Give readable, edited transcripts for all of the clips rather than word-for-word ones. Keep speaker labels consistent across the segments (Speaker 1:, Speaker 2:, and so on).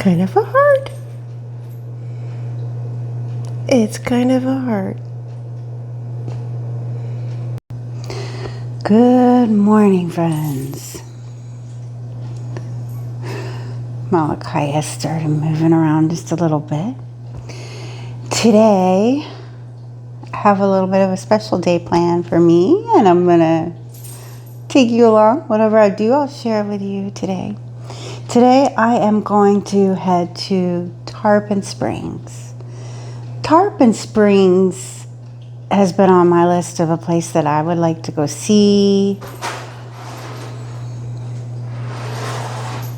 Speaker 1: kind of a heart. It's kind of a heart. Good morning, friends. Malachi has started moving around just a little bit. Today, I have a little bit of a special day planned for me, and I'm going to take you along. Whatever I do, I'll share it with you today. Today, I am going to head to Tarpon Springs. Tarpon Springs has been on my list of a place that I would like to go see.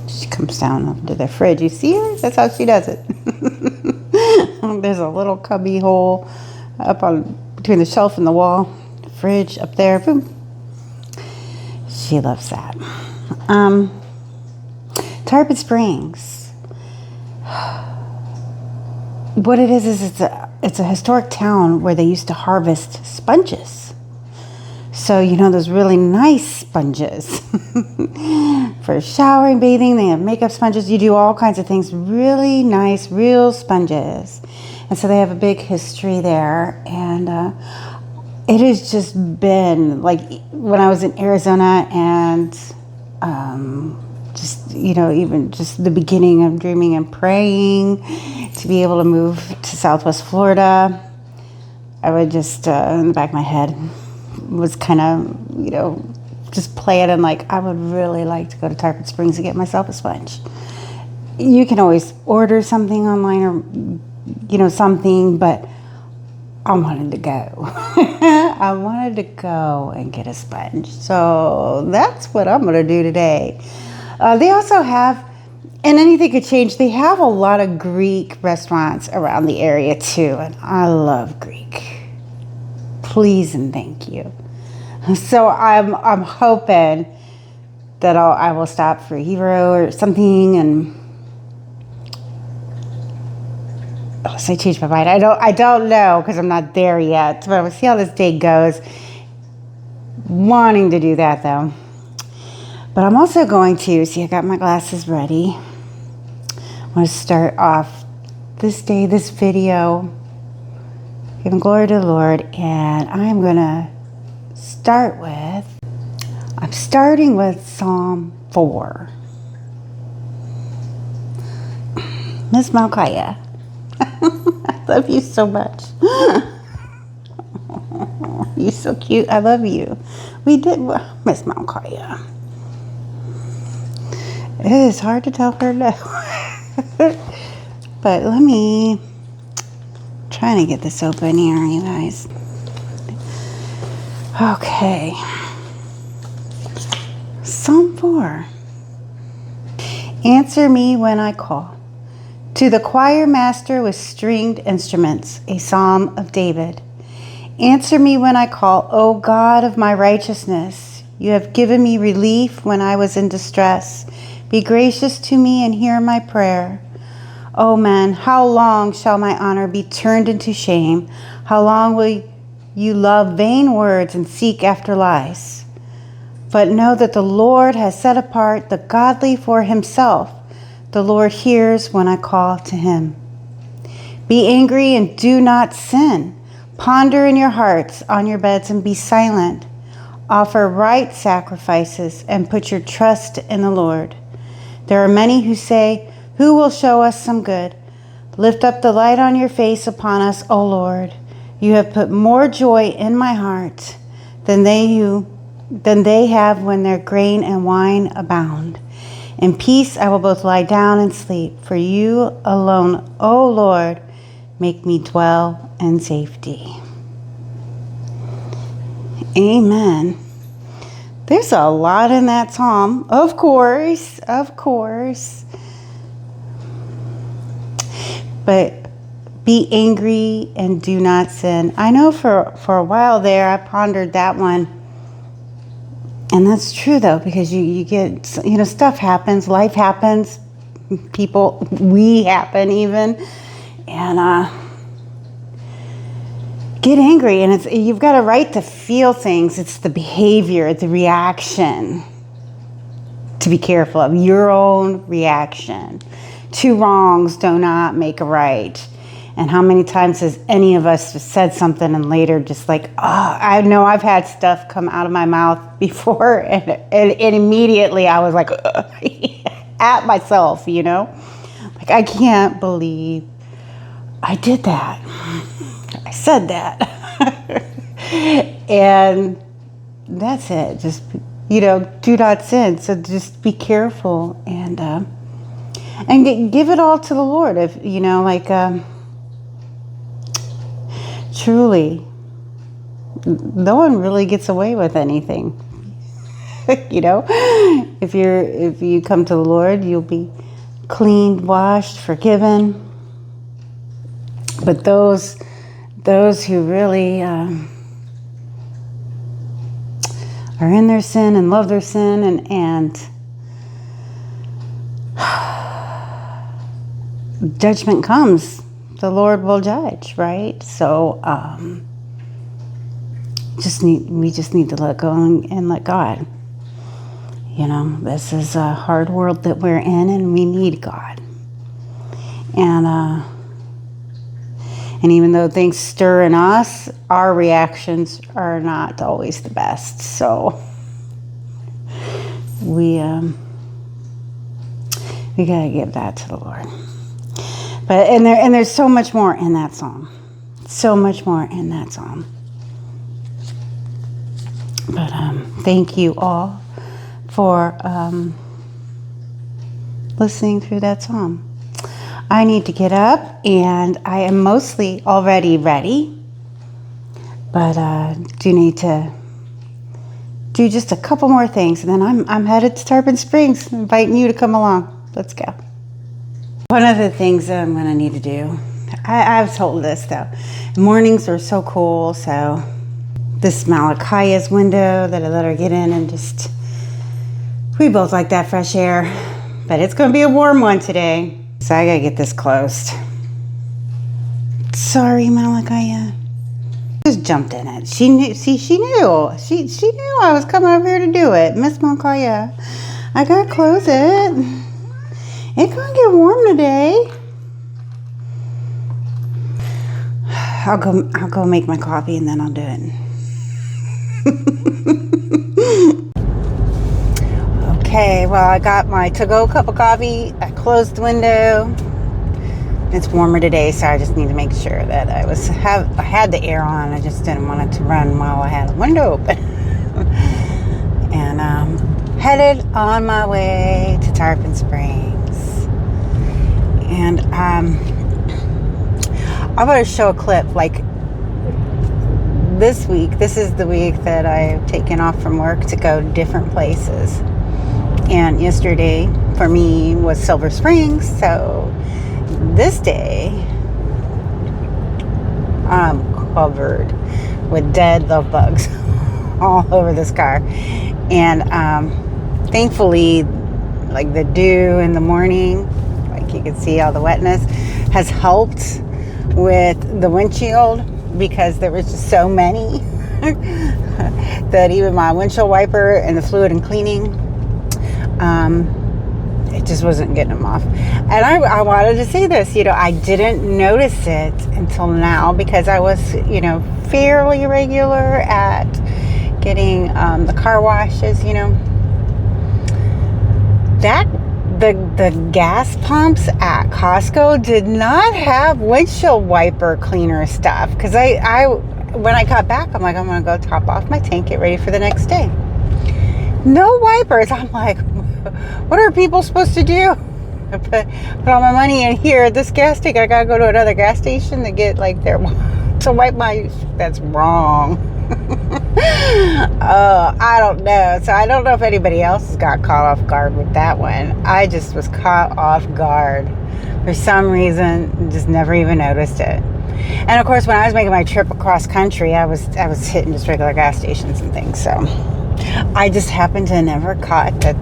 Speaker 1: She comes down into the fridge. You see her? That's how she does it. There's a little cubby hole up on between the shelf and the wall. Fridge up there. Boom. She loves that. Tarpon Springs. What it is it's a historic town where they used to harvest sponges. So, you know, those really nice sponges for showering, bathing. They have makeup sponges. You do all kinds of things. Really nice, real sponges. And so they have a big history there. And it has just been like when I was in Arizona and just, you know, even just the beginning of dreaming and praying to be able to move to Southwest Florida, I would just, in the back of my head, was kind of, you know, just play it and like, I would really like to go to Tarpon Springs and get myself a sponge. You can always order something online or, you know, something, but I wanted to go. I wanted to go and get a sponge. So that's what I'm going to do today. They also have, and anything could change, they have a lot of Greek restaurants around the area too. And I love Greek. Please and thank you. So I'm hoping that I will stop for a hero or something, and unless I change my mind, I don't know because I'm not there yet. But we'll see how this day goes. Wanting to do that though. But I'm also going to see. I got my glasses ready. I want to start off this day, this video, giving glory to the Lord, and I'm gonna I'm starting with Psalm 4. Miss Malkaya, I love you so much. You're so cute. I love you. We did, Miss Malkaya. It is hard to tell her no. But let me trying to get this open here, you guys. Okay. Psalm 4. Answer me when I call. To the choir master with stringed instruments, a psalm of David. Answer me when I call, O God of my righteousness. You have given me relief when I was in distress. Be gracious to me and hear my prayer. O men, how long shall my honor be turned into shame? How long will you love vain words and seek after lies? But know that the Lord has set apart the godly for himself. The Lord hears when I call to him. Be angry and do not sin. Ponder in your hearts on your beds and be silent. Offer right sacrifices and put your trust in the Lord. There are many who say, who will show us some good? Lift up the light on your face upon us, O Lord. You have put more joy in my heart than they have when their grain and wine abound. In peace I will both lie down and sleep. For you alone, O Lord, make me dwell in safety. Amen. There's a lot in that psalm, of course. But be angry and do not sin. I know for a while there, I pondered that one. And that's true, though, because you get, you know, stuff happens, life happens, we happen even. And get angry, and you've got a right to feel things. It's the behavior, the reaction to be careful of, your own reaction. two wrongs do not make a right. And how many times has any of us just said something and later just like, oh, I know I've had stuff come out of my mouth before and immediately I was like, at myself, you know? Like, I can't believe I did that. I said that. And that's it. Just, you know, do not sin. So just be careful and give it all to the Lord. If, you know, like, truly, no one really gets away with anything. You know, if you come to the Lord, you'll be cleaned, washed, forgiven. But those who really are in their sin and love their sin and judgment comes, the Lord will judge, right? So we just need to let go and let God. You know, this is a hard world that we're in, and we need God. And even though things stir in us, our reactions are not always the best. So we gotta give that to the Lord. But there's so much more in that psalm. So much more in that psalm. But thank you all for listening through that psalm. I need to get up, and I am mostly already ready, but do need to do just a couple more things, and then I'm headed to Tarpon Springs, inviting you to come along. Let's go. One of the things that I'm going to need to do, I've told this though, mornings are so cool, so this Malachia's window that I let her get in, and just, we both like that fresh air, but it's going to be a warm one today. So I gotta get this closed. Sorry, Malachi. Just jumped in it. She knew. See, she knew. She knew I was coming over here to do it, Miss Malachi. I gotta close it. It's gonna get warm today. I'll go make my coffee and then I'll do it. Okay, well, I got my to-go cup of coffee. I closed the window. It's warmer today, so I just need to make sure that I had the air on. I just didn't want it to run while I had the window open. And headed on my way to Tarpon Springs. And I'm going to show a clip. Like, this week, this is the week that I've taken off from work to go to different places. And yesterday, for me, was Silver Springs. So this day, I'm covered with dead love bugs all over this car. And thankfully, like the dew in the morning, like you can see all the wetness, has helped with the windshield, because there was just so many that even my windshield wiper and the fluid and cleaning, it just wasn't getting them off. And I wanted to say this, you know, I didn't notice it until now, because I was, you know, fairly regular at getting the car washes, you know. That the gas pumps at Costco did not have windshield wiper cleaner stuff, because I when I got back, I'm like, I'm gonna go top off my tank, get ready for the next day. No wipers. I'm like, what are people supposed to do? I put all my money in here at this gas tank. I gotta go to another gas station to get like to wipe my. That's wrong. I don't know. So I don't know if anybody else got caught off guard with that one. I just was caught off guard for some reason. Just never even noticed it. And of course, when I was making my trip across country, I was hitting just regular gas stations and things. So I just happened to never caught that,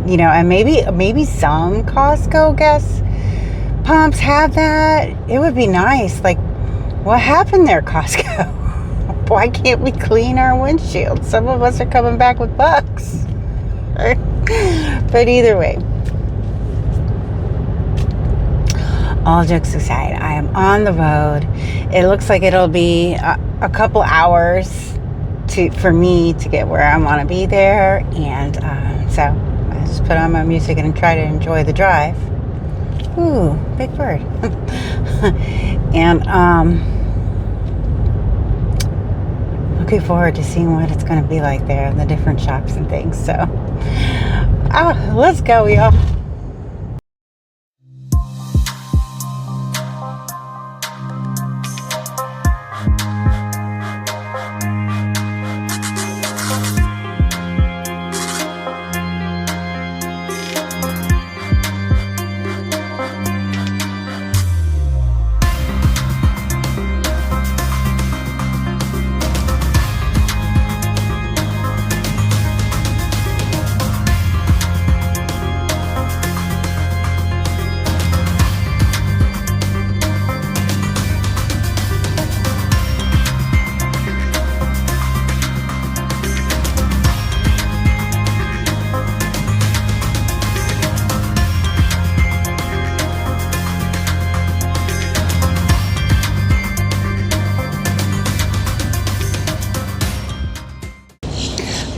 Speaker 1: you know. And maybe some Costco gas pumps have that. It would be nice. Like, what happened there, Costco? Why can't we clean our windshield? Some of us are coming back with bugs. But either way, all jokes aside, I am on the road. It looks like it'll be a couple hours for me to get where I want to be there, and so I just put on my music and try to enjoy the drive. Ooh, big bird. And looking forward to seeing what it's going to be like there, the different shops and things. So let's go, y'all.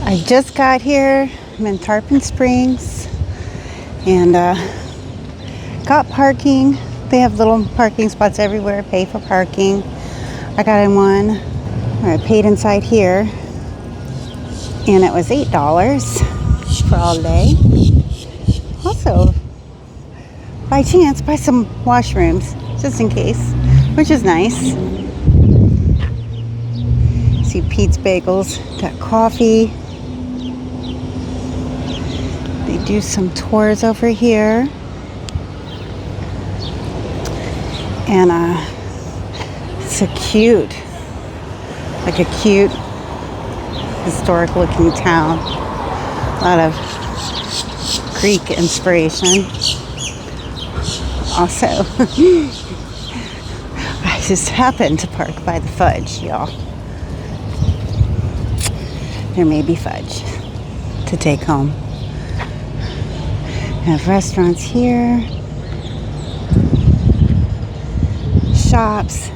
Speaker 1: I just got here. I'm in Tarpon Springs and got parking. They have little parking spots everywhere. Pay for parking. I got in one. I paid inside here and it was $8 for all day. Also, by chance, buy some washrooms just in case, which is nice. See Pete's Bagels, got coffee. They do some tours over here. And it's a cute historic looking town. A lot of Greek inspiration. Also, I just happened to park by the fudge, y'all. There may be fudge to take home. Have restaurants here, shops,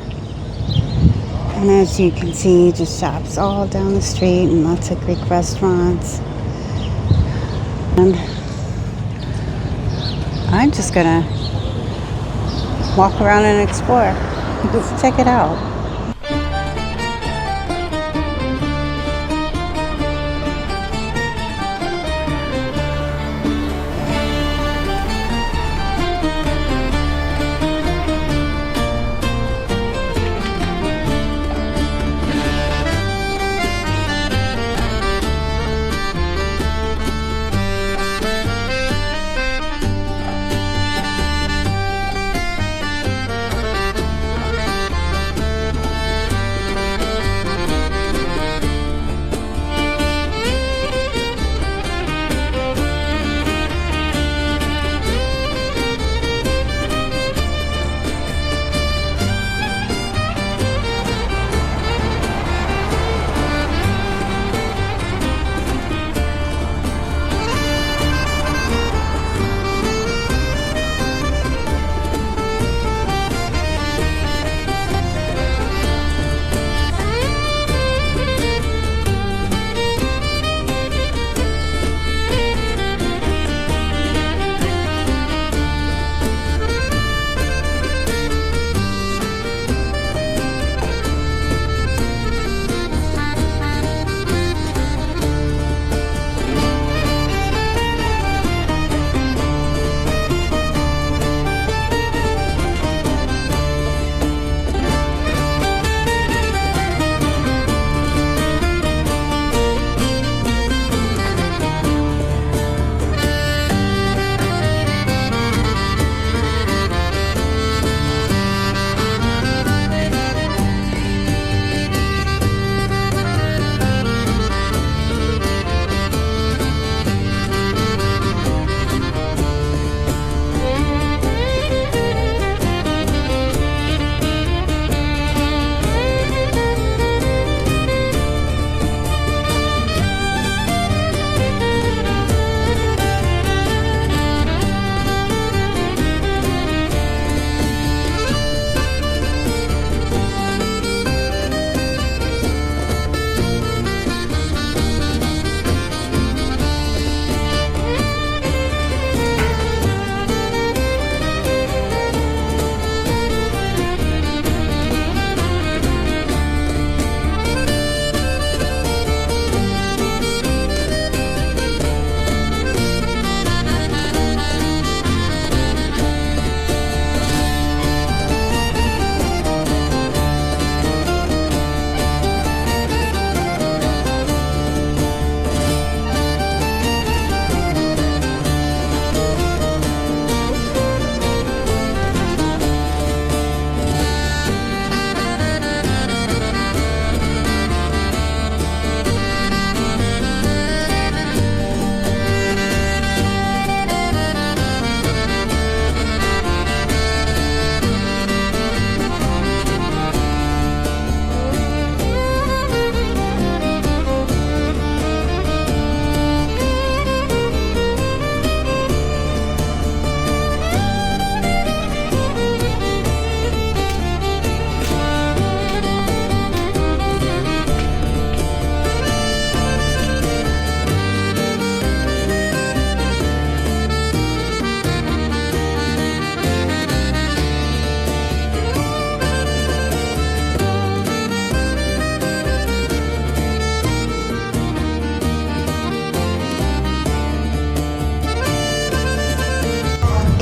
Speaker 1: and as you can see, just shops all down the street and lots of Greek restaurants. And I'm just gonna walk around and explore. Just check it out.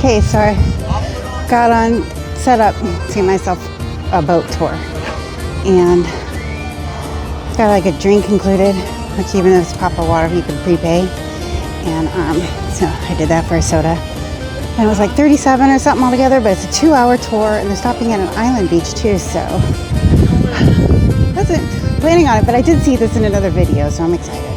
Speaker 1: Okay, so I got on, set up to get myself a boat tour, and got like a drink included, which even though it's pop of water, you can prepay. And so I did that for a soda. And it was like $37 or something altogether, but it's a 2-hour tour, and they're stopping at an island beach too, so wasn't planning on it, but I did see this in another video, so I'm excited.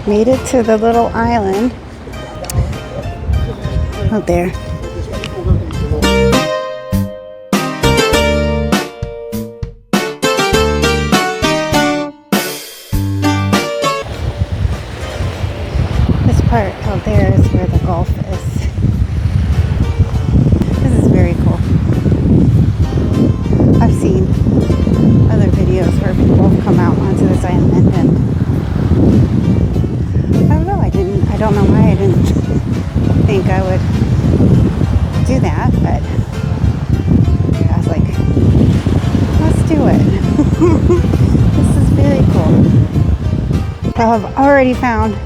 Speaker 1: Made it to the little island out there. This part out there is where the golf is. This is very cool. I've seen other videos where people come out onto this island, and I don't know why I didn't think I would do that, but I was like, let's do it. This is very cool. Well, I've already found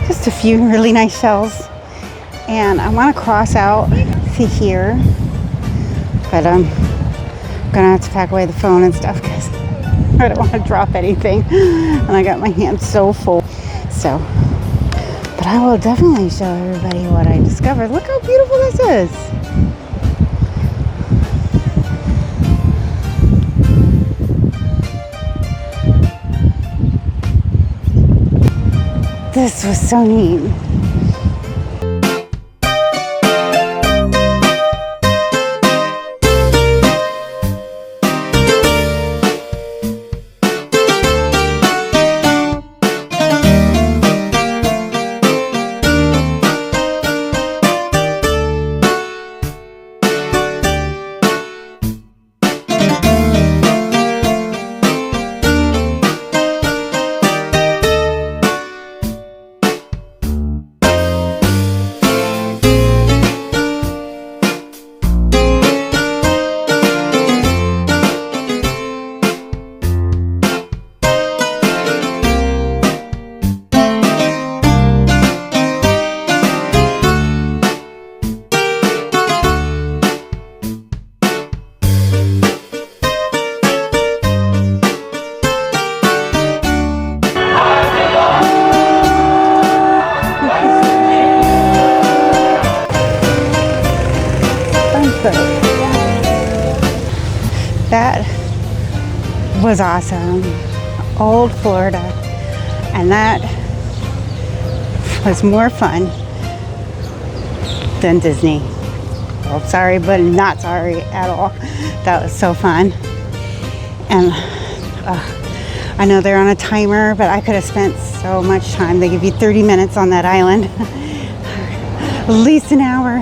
Speaker 1: just a few really nice shells, and I want to cross out to here, but I'm gonna have to pack away the phone and stuff because I don't want to drop anything, and I got my hands so full. So, but I will definitely show everybody what I discovered. Look how beautiful this is. This was so neat. That was awesome. Old Florida. And that was more fun than Disney. Well, sorry, but not sorry at all. That was so fun. And I know they're on a timer, but I could have spent so much time. They give you 30 minutes on that island. At least an hour.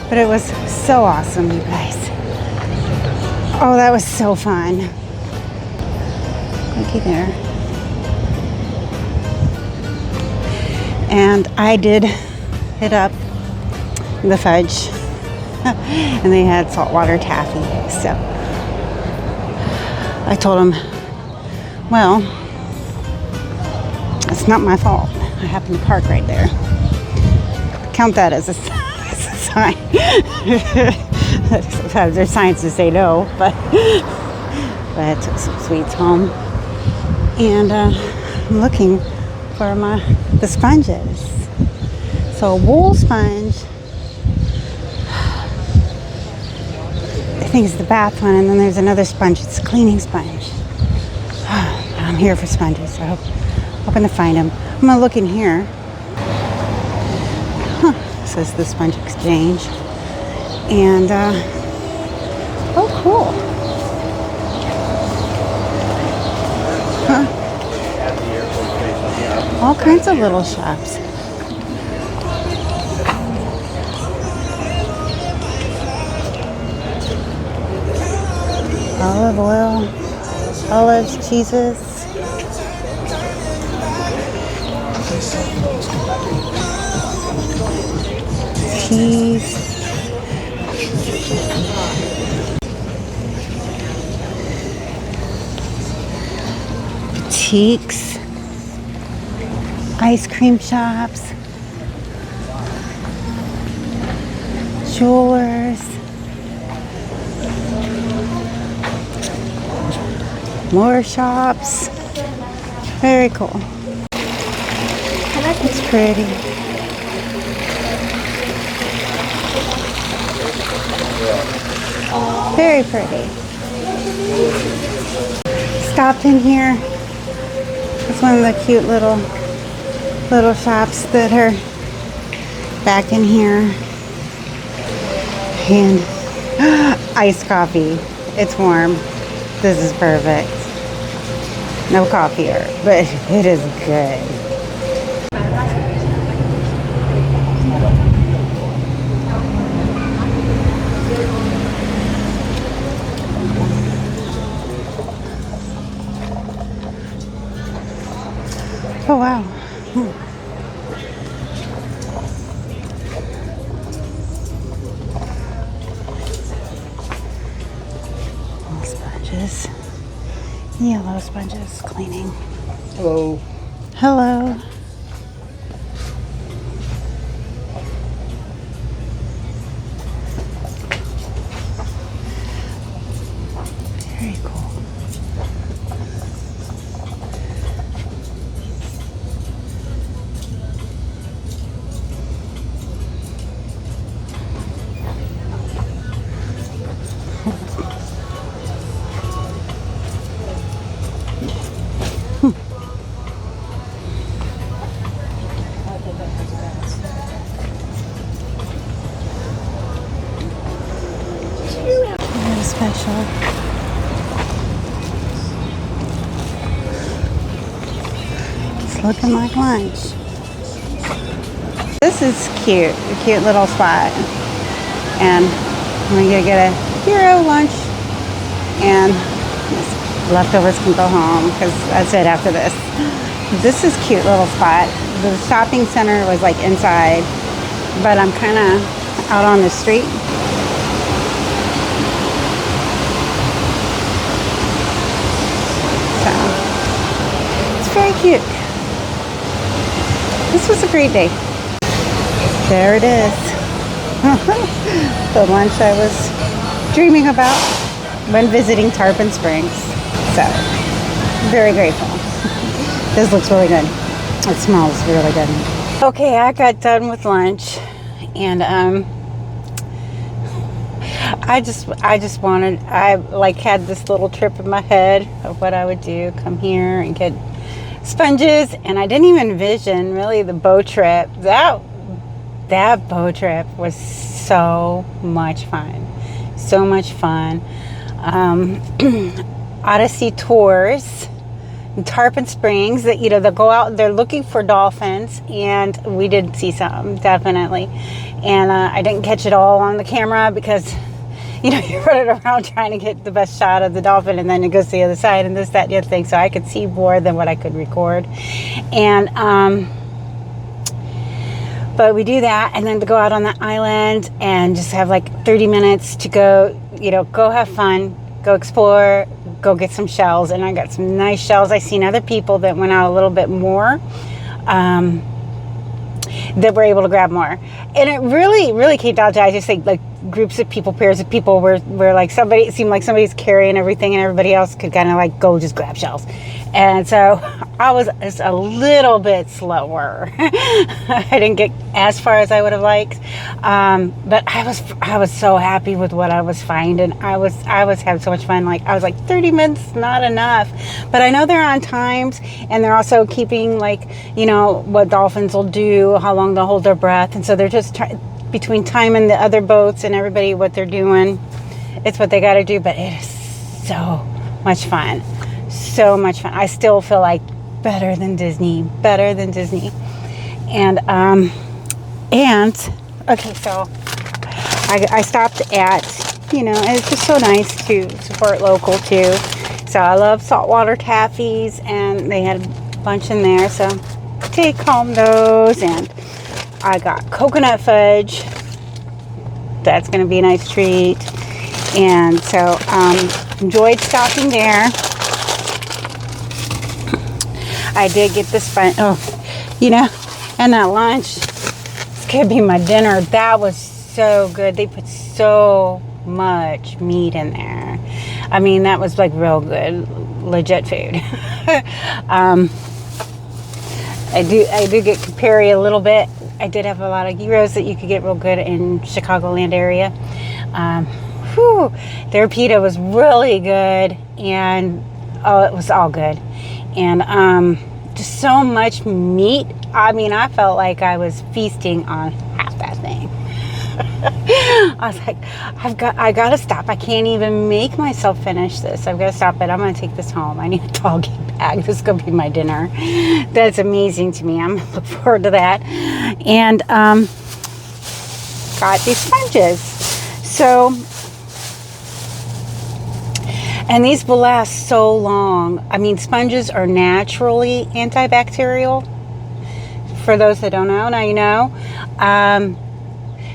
Speaker 1: But it was so awesome, you guys. Oh, that was so fun. Looky there. And I did hit up the Fudge. And they had saltwater taffy. So I told them, well, it's not my fault. I happened to park right there. Count that as a sign. Sometimes there's signs to say no, but I took some sweets home. And I'm looking for the sponges. So a wool sponge, I think it's the bath one, and then there's another sponge, it's a cleaning sponge. I'm here for sponges, so I'm hoping to find them. I'm gonna look in here. It says the Sponge Exchange. And, oh, cool. Huh. All kinds of little shops. Olive oil, olives, cheeses. Cheese. Boutiques. Ice cream shops. Jewelers. More shops. Very cool. It's pretty. Very pretty. Stopped in here. It's one of the cute little shops that are back in here. And iced coffee. It's warm. This is perfect. No coffee here, but it is good. Oh wow. Sponges. Yellow sponges cleaning.
Speaker 2: Hello.
Speaker 1: Hello. Very cool. Very special. It's looking like lunch. This is cute, a cute little spot. And I'm gonna get a hero lunch, and leftovers can go home because that's it after this. This is a cute little spot. The shopping center was like inside, but I'm kind of out on the street. So it's very cute. This was a great day. There it is. The lunch I was dreaming about when visiting Tarpon Springs. So, very grateful. This looks really good. It smells really good. Okay, I got done with lunch, and I had this little trip in my head of what I would do, come here and get sponges, and I didn't even envision really the boat trip. That boat trip was so much fun. So much fun. Odyssey Tours in Tarpon Springs, that they'll go out, they're looking for dolphins, and we did see some, definitely. And I didn't catch it all on the camera because you're running around trying to get the best shot of the dolphin, and then it goes to the other side and this, that, and the other thing, so I could see more than what I could record. And but we do that, and then to go out on the island and just have like 30 minutes to go, go have fun, go explore, go get some shells. And I got some nice shells. I seen other people that went out a little bit more, that were able to grab more. And it really came down to, I just think, like groups of people, pairs of people, where like it seemed like somebody's carrying everything and everybody else could kind of like go just grab shells. And so I was just a little bit slower. I didn't get as far as I would have liked, but I was so happy with what I was finding. I was having so much fun. Like I was like 30 minutes not enough, but I know they're on times, and they're also keeping like what dolphins will do, how long they'll hold their breath, and so they're just between time and the other boats and everybody what they're doing. It's what they got to do, but it is so much fun. So much fun. I still feel like better than Disney, better than Disney. And okay, so I stopped at, you know, and it's just so nice to support local too. So I love saltwater taffies, and they had a bunch in there, so take home those. And I got coconut fudge. That's going to be a nice treat. And so enjoyed stopping there. I did get this fun, you know, and that lunch, this could be my dinner. That was so good. They put so much meat in there. I mean, that was like real good, legit food. I do get Capri a little bit. I did have a lot of gyros that you could get real good in Chicagoland area. Their pita was really good, and it was all good. And just so much meat. I mean, I felt like I was feasting on half that thing. I was like, I gotta stop. I can't even make myself finish this. I've got to stop it. I'm gonna take this home. I need a doggy bag. This is gonna be my dinner. That's amazing to me. I'm gonna look forward to that. And got these sponges. So, and these will last so long. I mean, sponges are naturally antibacterial. For those that don't know, now you know.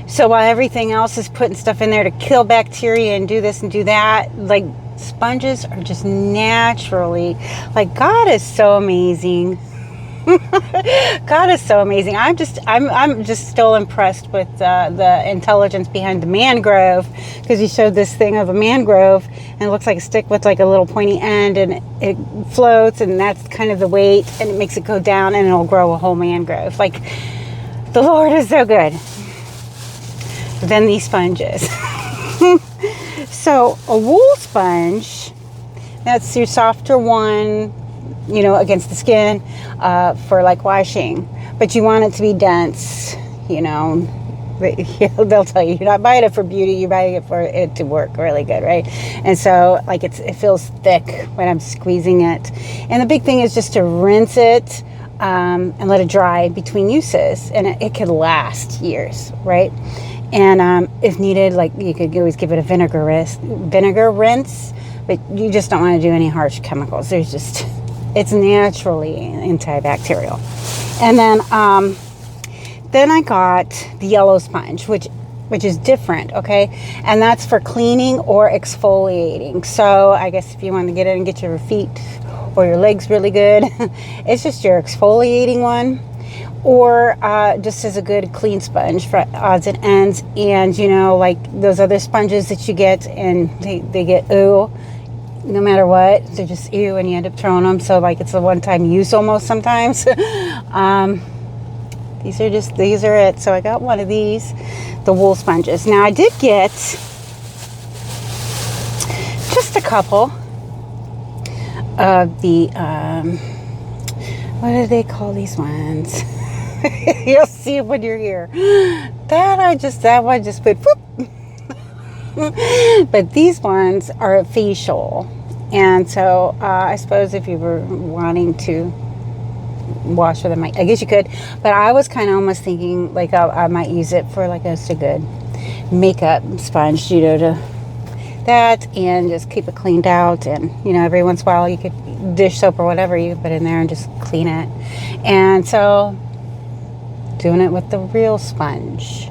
Speaker 1: So while everything else is putting stuff in there to kill bacteria and do this and do that, like, sponges are just naturally, like, God is so amazing. God is so amazing. I'm just still impressed with the intelligence behind the mangrove, because he showed this thing of a mangrove, and it looks like a stick with like a little pointy end, and it floats, and that's kind of the weight, and it makes it go down, and it'll grow a whole mangrove. Like, the Lord is so good. But then these sponges. So a wool sponge, that's your softer one, you know, against the skin, for like washing. But you want it to be dense, you know. They'll tell you, you're not buying it for beauty, you're buying it for it to work really good, right? And so, like, it feels thick when I'm squeezing it. And the big thing is just to rinse it and let it dry between uses. And it could last years, right? And if needed, like, you could always give it a vinegar rinse, but you just don't want to do any harsh chemicals. It's naturally antibacterial. And then I got the yellow sponge, which is different, okay? And that's for cleaning or exfoliating. So I guess if you want to get in and get your feet or your legs really good, it's just your exfoliating one. Or just as a good clean sponge for odds and ends. And, you know, like those other sponges that you get, and they get ooh, no matter what. They're just ew, and you end up throwing them. So, like, it's a one-time use almost sometimes. These are it. So I got one of these, the wool sponges. Now, I did get just a couple of the, what do they call these ones? You'll see it when you're here. That one just put whoop. But these ones are facial. And so I suppose if you were wanting to wash with them, I guess you could. But I was kind of almost thinking like I might use it for like a good makeup sponge, you know, to that, and just keep it cleaned out. And, you know, every once in a while you could dish soap or whatever you put in there and just clean it. And so doing it with the real sponge,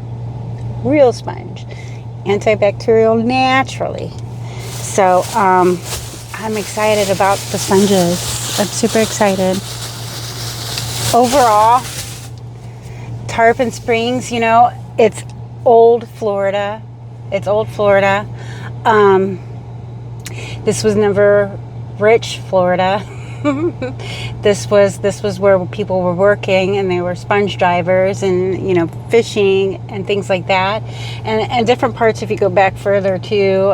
Speaker 1: antibacterial naturally. So I'm excited about the sponges. I'm super excited. Overall, Tarpon Springs, you know, it's old Florida. This was never rich Florida. This was where people were working, and they were sponge divers, and, you know, fishing and things like that, and different parts. If you go back further too,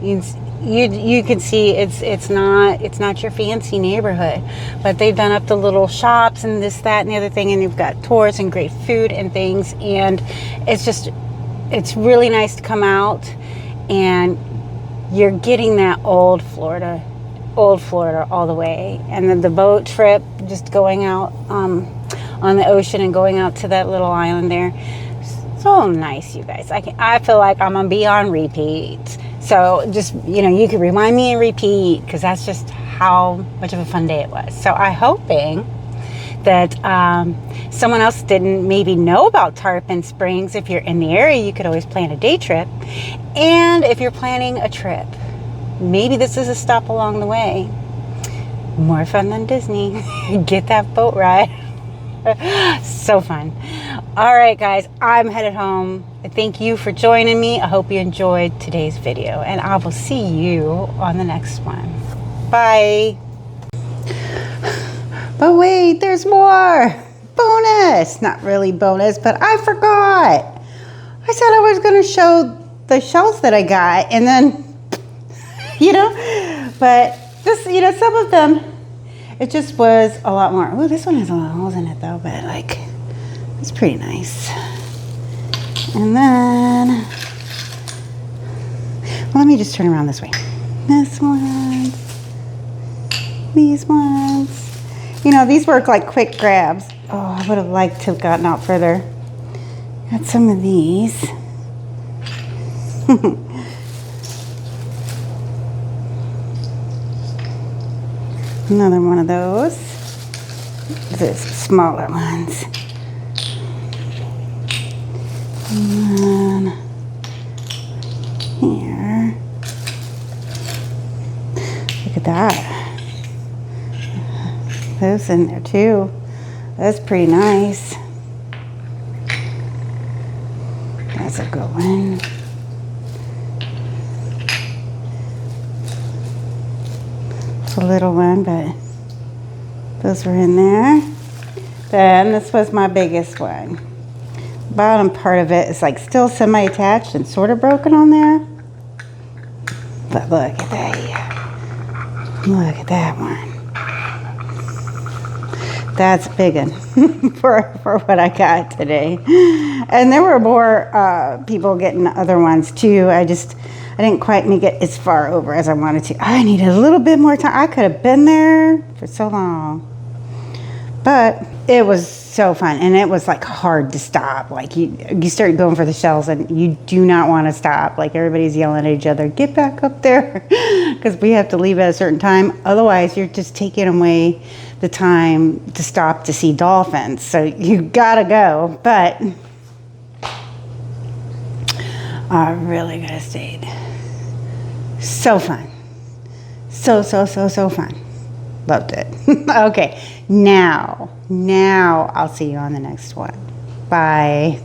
Speaker 1: you can see it's not your fancy neighborhood, but they've done up the little shops and this, that, and the other thing, and you've got tours and great food and things, and it's really nice to come out, and you're getting that old Florida old Florida all the way. And then the boat trip, just going out on the ocean and going out to that little island there. So nice, you guys. I feel like I'm gonna be on repeat. So just, you could remind me and repeat, because that's just how much of a fun day it was. So I'm hoping that someone else didn't maybe know about Tarpon Springs. If you're in the area, you could always plan a day trip. And if you're planning a trip, maybe this is a stop along the way. More fun than Disney. Get that boat ride. So fun. All right, guys, I'm headed home. Thank you for joining me. I hope you enjoyed today's video, and I will see you on the next one. Bye. But wait, there's more. Bonus. Not really bonus, but I forgot. I said I was going to show the shells that I got, and then, but this, some of them, it just was a lot more. Oh, this one has a lot of holes in it though, but it's pretty nice. And then, let me just turn around this way. This one, these ones. These work like quick grabs. Oh, I would have liked to have gotten out further. Got some of these. Another one of those. These smaller ones. And then here. Look at that. Those in there too. That's pretty nice. That's a good one. It's a little one, but those were in there. Then this was my biggest one. The bottom part of it is still semi-attached and sort of broken on there. But look at that. Look at that one. That's a big one for what I got today. And there were more people getting other ones too. I didn't quite make it as far over as I wanted to. I needed a little bit more time. I could have been there for so long. But it was so fun, and it was hard to stop. You start going for the shells and you do not want to stop. Everybody's yelling at each other, get back up there, because we have to leave at a certain time. Otherwise, you're just taking away the time to stop to see dolphins. So you gotta go. But I really gotta stayed. So fun. So fun. Loved it. Okay, now I'll see you on the next one. Bye.